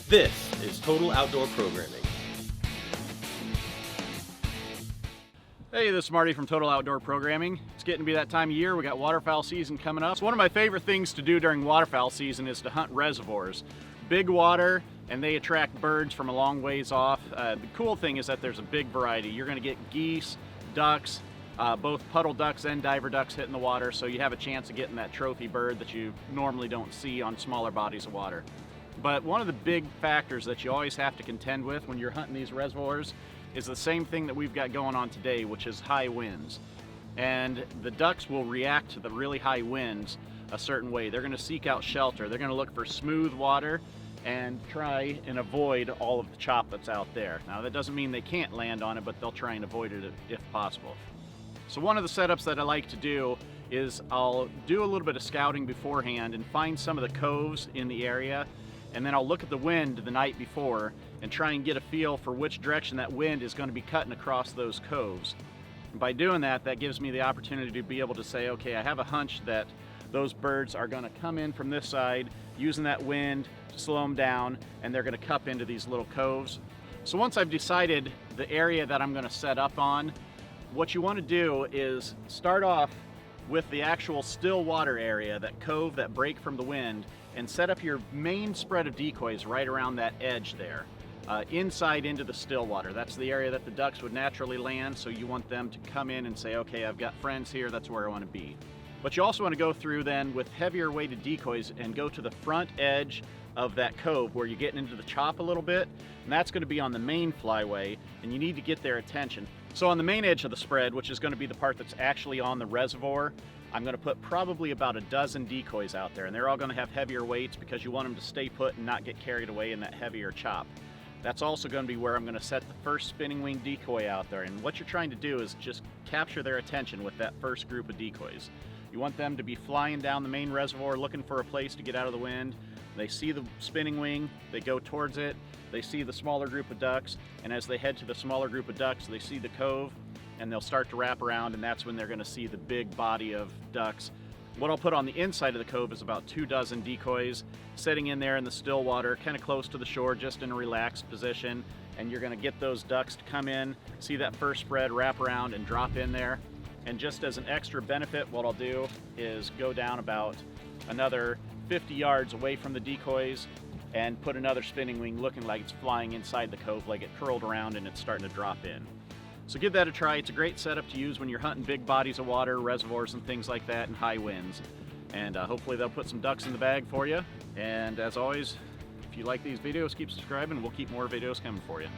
This is Total Outdoor Programming. Hey, this is Marty from Total Outdoor Programming. It's getting to be that time of year. We got waterfowl season coming up. So one of my favorite things to do during waterfowl season is to hunt reservoirs. Big water, and they attract birds from a long ways off. The cool thing is that there's a big variety. You're going to get geese, ducks, both puddle ducks and diver ducks hitting the water, so you have a chance of getting that trophy bird that you normally don't see on smaller bodies of water. But one of the big factors that you always have to contend with when you're hunting these reservoirs is the same thing that we've got going on today, which is high winds. And the ducks will react to the really high winds a certain way. They're going to seek out shelter. They're going to look for smooth water and try and avoid all of the chop that's out there. Now that doesn't mean they can't land on it, but they'll try and avoid it if possible. So one of the setups that I like to do is I'll do a little bit of scouting beforehand and find some of the coves in the area, and then I'll look at the wind the night before and try and get a feel for which direction that wind is going to be cutting across those coves. And by doing that, that gives me the opportunity to be able to say, okay, I have a hunch that those birds are going to come in from this side using that wind to slow them down, and they're going to cup into these little coves. So once I've decided the area that I'm going to set up on, what you want to do is start off with the actual still water area, that cove, that break from the wind, and set up your main spread of decoys right around that edge there, inside into the still water. That's the area that the ducks would naturally land, so you want them to come in and say, okay, I've got friends here, that's where I want to be. But you also want to go through then with heavier weighted decoys and go to the front edge of that cove where you're getting into the chop a little bit, and that's going to be on the main flyway, and you need to get their attention. So on the main edge of the spread, which is going to be the part that's actually on the reservoir, I'm going to put probably about a dozen decoys out there, and they're all going to have heavier weights because you want them to stay put and not get carried away in that heavier chop. That's also going to be where I'm going to set the first spinning wing decoy out there, and what you're trying to do is just capture their attention with that first group of decoys. You want them to be flying down the main reservoir looking for a place to get out of the wind. They see the spinning wing, they go towards it, they see the smaller group of ducks, and as they head to the smaller group of ducks, they see the cove, and they'll start to wrap around, and that's when they're going to see the big body of ducks. What I'll put on the inside of the cove is about 24 decoys sitting in there in the still water, kind of close to the shore, just in a relaxed position, and you're going to get those ducks to come in, see that first spread, wrap around, and drop in there. And just as an extra benefit, what I'll do is go down about another 50 yards away from the decoys and put another spinning wing looking like it's flying inside the cove, like it curled around and it's starting to drop in. So give that a try. It's a great setup to use when you're hunting big bodies of water, reservoirs and things like that, and high winds. And hopefully they'll put some ducks in the bag for you. And as always, if you like these videos, keep subscribing. We'll keep more videos coming for you.